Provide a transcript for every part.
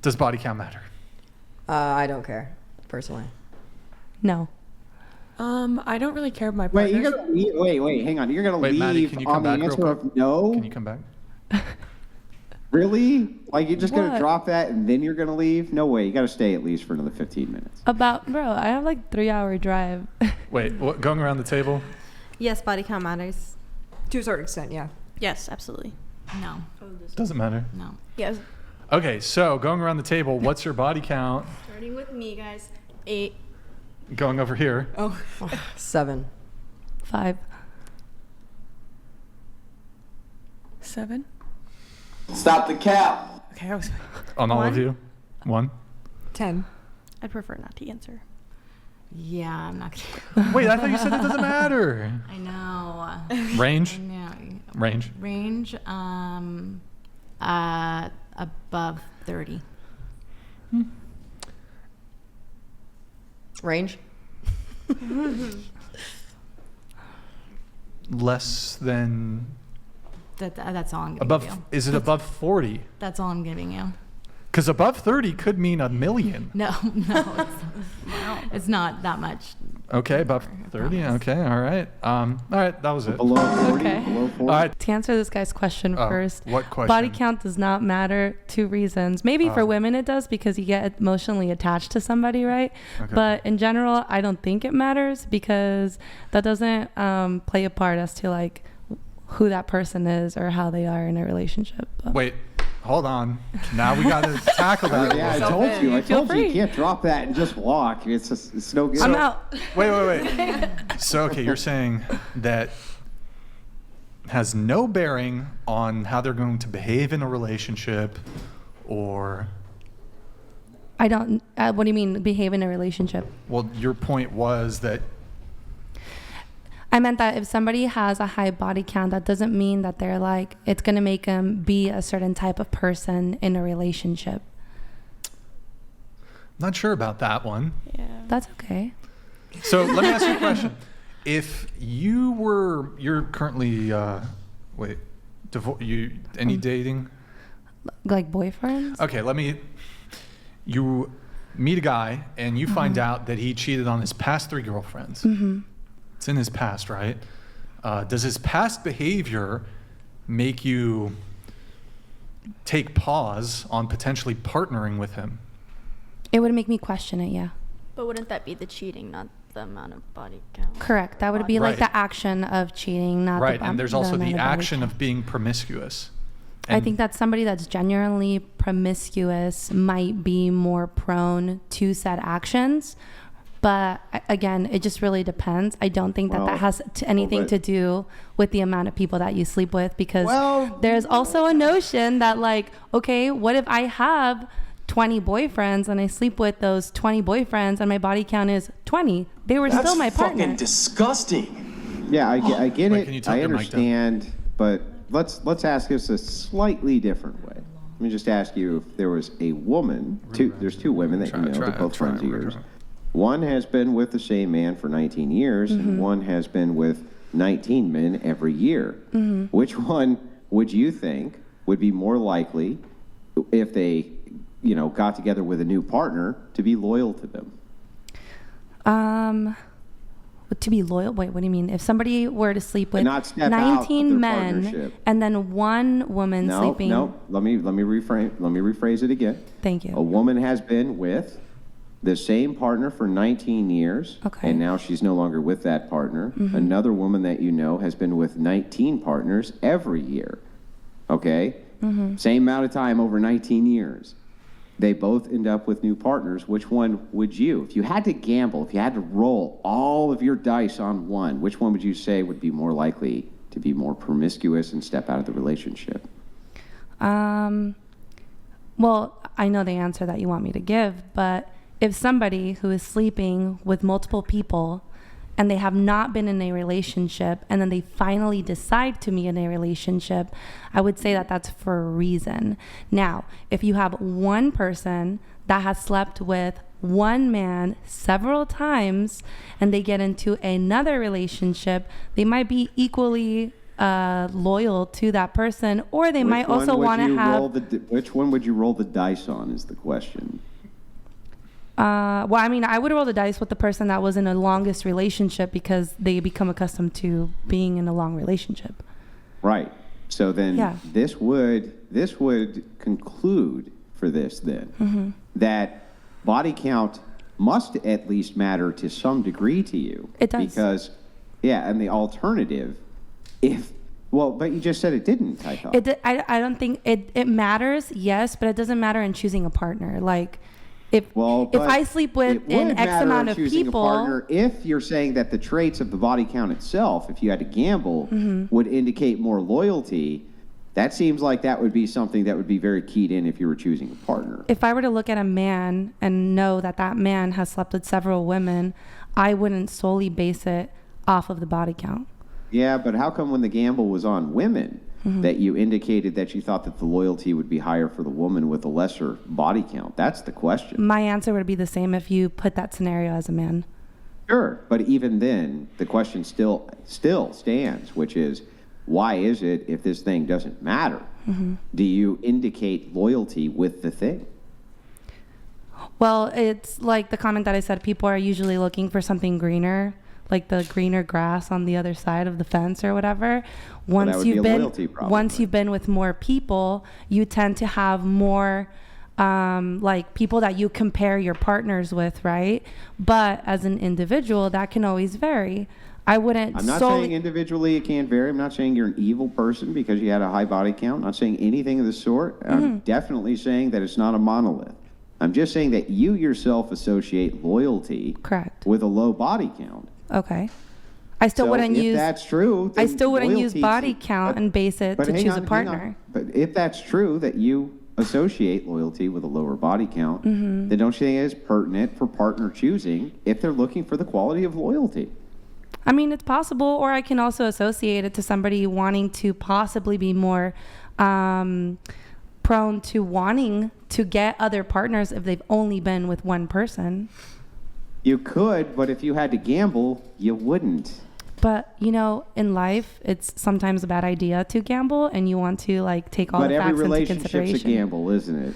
Does body count matter? I don't care, personally. No. I don't really care. My Wait, partner. you're gonna leave, wait, hang on. You're gonna Wait, leave Maddie, can you come on the back real answer quick? of no? Can you come back? Really? Like you're just gonna What? drop that and then you're gonna leave? No way. You got to stay at least for another 15 minutes. Bro, I have like 3-hour drive. Wait, what, going around the table? Yes, body count matters. To a certain extent, yeah. Yes, absolutely. No. Doesn't matter. No. Yes. Okay, so going around the table, what's your body count? Starting with me, guys. 8. Going over here. Oh. 7. 5. 7. Stop the cap. Okay, I was. On all of 1. you? 1. 10. I'd prefer not to answer. Yeah, I'm not gonna. Wait, I thought you said it doesn't matter. I know. Range? No. Range. Range. Above 30. Range? Less than That's all I'm giving above. you. Is it above 40? That's all I'm giving you. Because above 30 could mean $1 million. No, it's not that much. Okay, above 30. promise. Okay, all right. All right, that was it. Below 40? Okay. Below 40? All right. To answer this guy's question Oh, first, what question? body count does not matter. 2 reasons. Maybe for Oh. women it does because you get emotionally attached to somebody, right? Okay. But in general, I don't think it matters because that doesn't play a part as to like who that person is or how they are in a relationship. But Wait, hold on. Now we got to tackle that. Yeah, I a little told you. I Feel told you. You free. can't drop that and just walk. It's no good. I'm out. bit. Wait. So, okay, you're saying that has no bearing on how they're going to behave in a relationship or, I don't. What do you mean behave in a relationship? well, your point was that, I meant that if somebody has a high body count, that doesn't mean that they're like, it's going to make them be a certain type of person in a relationship. not sure about that one. Yeah. That's okay. So let me ask you a question. If you're currently, any dating? Like boyfriends? Okay, you meet a guy and you find out that he cheated on his past 3 girlfriends. Mm-hmm. It's in his past, right? Does his past behavior make you take pause on potentially partnering with him? It would make me question it, yeah. But wouldn't that be the cheating, not the amount of body count? Correct. That would be like Right. the action of cheating, not Right, the and there's also amount the of body action count. of being promiscuous. I And- think that somebody that's genuinely promiscuous might be more prone to said actions. But again, it just really depends. I don't think that Well, that has anything but- to do with the amount of people that you sleep with because Well- there's also a notion that like, okay, what if I have 20 boyfriends and I sleep with those 20 boyfriends and my body count is 20? They were still my partner. fucking disgusting. Yeah, I get Wait, it. can you tilt I your mic down? understand, but let's ask this a slightly different way. Let me just ask you if there was a woman. There's 2 women that you know, they're both friends of yours. One has been with the same man for 19 years, and one has been with 19 men every year. Which one would you think would be more likely, if they, got together with a new partner, to be loyal to them? To be loyal? Wait, what do you mean? If somebody were to sleep with not step out of 19 their men partnership. and then one woman sleeping. No. Let me rephrase it again. Thank you. A woman has been with the same partner for 19 years, Okay. and now she's no longer with that partner. Another woman that you know has been with 19 partners every year. Okay? Same amount of time over 19 years. They both end up with new partners. Which one would you? If you had to gamble, if you had to roll all of your dice on one, which one would you say would be more likely to be more promiscuous and step out of the relationship? Well, I know the answer that you want me to give, but if somebody who is sleeping with multiple people and they have not been in a relationship and then they finally decide to be in a relationship, I would say that that's for a reason. Now, if you have one person that has slept with one man several times and they get into another relationship, they might be equally loyal to that person, or they might also want to have. Which one would you roll the dice on? Is the question. Well, I mean, I would roll the dice with the person that was in a longest relationship because they become accustomed to being in a long relationship. Right. So then Yeah. this would conclude for this then that body count must at least matter to some degree to you. It does. Because and the alternative, but you just said it didn't, I thought. I don't think it matters, yes, but it doesn't matter in choosing a partner. Like if But I sleep with it would an X matter amount in of choosing a people, partner if you're saying that the traits of the body count itself, if you had to gamble, would indicate more loyalty. That seems like that would be something that would be very keyed in if you were choosing a partner. if I were to look at a man and know that that man has slept with several women, I wouldn't solely base it off of the body count. Yeah, but how come when the gamble was on women that you indicated that you thought that the loyalty would be higher for the woman with a lesser body count? That's the question. My answer would be the same if you put that scenario as a man. Sure, but even then, the question still stands, which is, why is it if this thing doesn't matter? Do you indicate loyalty with the thing? Well, it's like the comment that I said, people are usually looking for something greener, like the greener grass on the other side of the fence or whatever. that would be a loyalty problem, once right? you've been with more people, you tend to have more like people that you compare your partners with, right? But as an individual, that can always vary. I wouldn't I'm not solely saying individually it can't vary. I'm not saying you're an evil person because you had a high body count. I'm not saying anything of the sort. I'm definitely saying that it's not a monolith. I'm just saying that you yourself associate loyalty correct. with a low body count. Okay. I still So wouldn't if use that's true, I then still wouldn't use loyalty- body count and base it but to hang choose on, a hang partner. on. But if that's true that you associate loyalty with a lower body count, then don't you think it is pertinent for partner choosing if they're looking for the quality of loyalty? I mean, it's possible, or I can also associate it to somebody wanting to possibly be more prone to wanting to get other partners if they've only been with one person. You could, but if you had to gamble, you wouldn't. But, you know, in life, it's sometimes a bad idea to gamble, and you want to, like, take all But the every facts into relationship's a consideration. gamble, isn't it?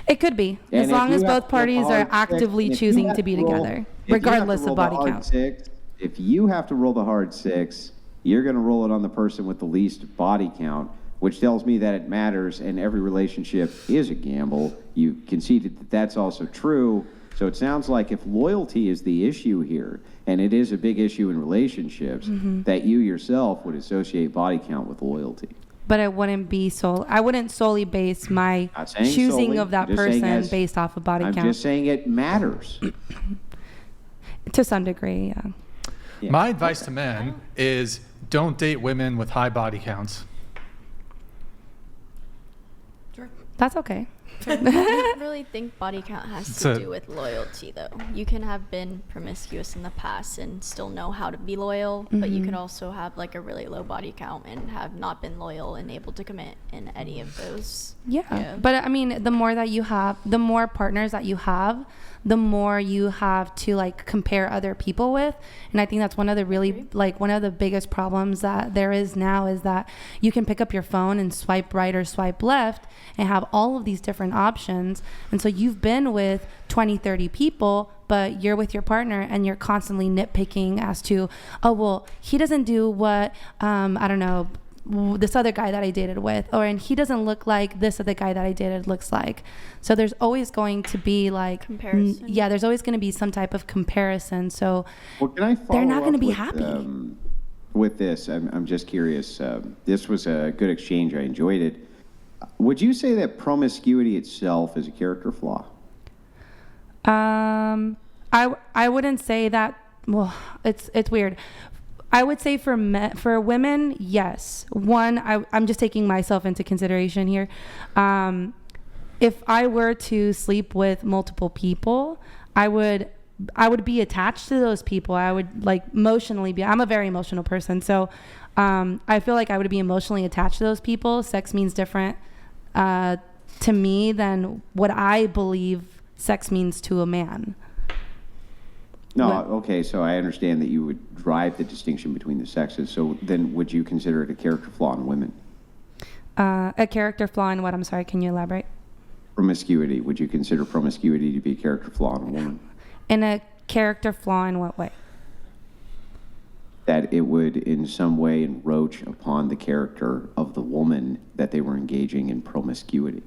It could be, And as if long you as have both to parties roll the are hard six- actively if you choosing have to be roll- together, if you have to regardless roll of the body hard count. six, if you have to roll the hard six, you're going to roll it on the person with the least body count, which tells me that it matters, and every relationship is a gamble. You conceded that that's also true. So it sounds like if loyalty is the issue here, and it is a big issue in relationships, that you yourself would associate body count with loyalty. But it wouldn't be I wouldn't solely base my Not saying choosing solely, of that I'm just saying person as- based off of body I'm count. just saying it matters. To some degree, yeah. Yeah. My advice to men is don't date women with high body counts. That's okay. I don't really think body count has It's to a- do with loyalty, though. You can have been promiscuous in the past and still know how to be loyal, but you could also have like a really low body count and have not been loyal and able to commit in any of those. Yeah. But I mean, the more that you have, the more partners that you have, the more you have to like compare other people with. And I think that's one of the really like one of the biggest problems that there is now is that you can pick up your phone and swipe right or swipe left and have all of these different options. And so you've been with 20, 30 people, but you're with your partner and you're constantly nitpicking as to, oh, well, he doesn't do what, I don't know, this other guy that I dated with, or and he doesn't look like this other guy that I dated looks like. So there's always going to be like Comparison. yeah, there's always going to be some type of comparison. So Well, can I follow they're not going to up be with, happy. With this, I'm just curious. This was a good exchange. I enjoyed it. Would you say that promiscuity itself is a character flaw? I wouldn't say that. Well, it's weird. I would say for for women, yes. One, I'm just taking myself into consideration here. If I were to sleep with multiple people, I would be attached to those people. I would like emotionally be. I'm a very emotional person, so I feel like I would be emotionally attached to those people. Sex means different to me than what I believe sex means to a man. No, What- okay, so I understand that you would drive the distinction between the sexes. So then would you consider it a character flaw in women? A character flaw in what? I'm sorry, can you elaborate? Promiscuity. Would you consider promiscuity to be a character flaw in a woman? In a character flaw in what way? That it would in some way encroach upon the character of the woman that they were engaging in promiscuity.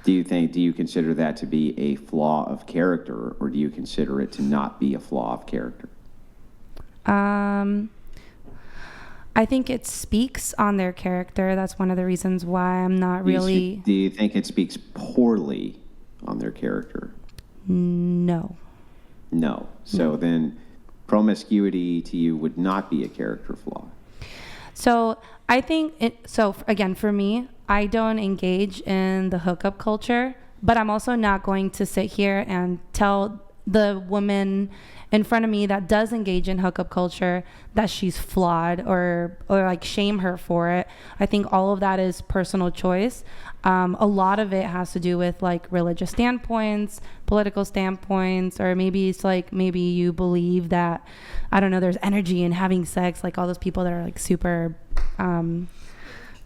Do you consider that to be a flaw of character, or do you consider it to not be a flaw of character? I think it speaks on their character. That's one of the reasons why I'm not really. Do you think it speaks poorly on their character? No. No. So then promiscuity to you would not be a character flaw. So I think again, for me, I don't engage in the hookup culture, but I'm also not going to sit here and tell the woman in front of me that does engage in hookup culture that she's flawed or like shame her for it. I think all of that is personal choice. A lot of it has to do with like religious standpoints, political standpoints, or maybe it's like maybe you believe that, I don't know, there's energy in having sex, like all those people that are like super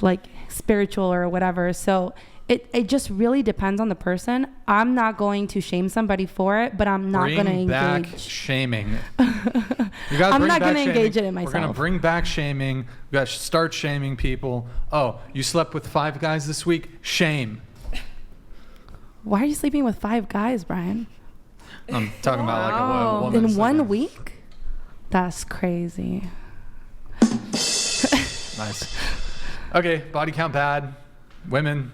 like spiritual or whatever. So it just really depends on the person. I'm not going to shame somebody for it, but I'm not going to Bring back engage. shaming. You gotta I'm bring not back gonna shaming. engage it in We're myself. gonna bring back shaming. We gotta start shaming people. Oh, you slept with 5 guys this week? Shame. Why are you sleeping with 5 guys, Brian? I'm talking about like a woman. In sleeping. 1 week? That's crazy. Nice. Okay, body count bad. Women,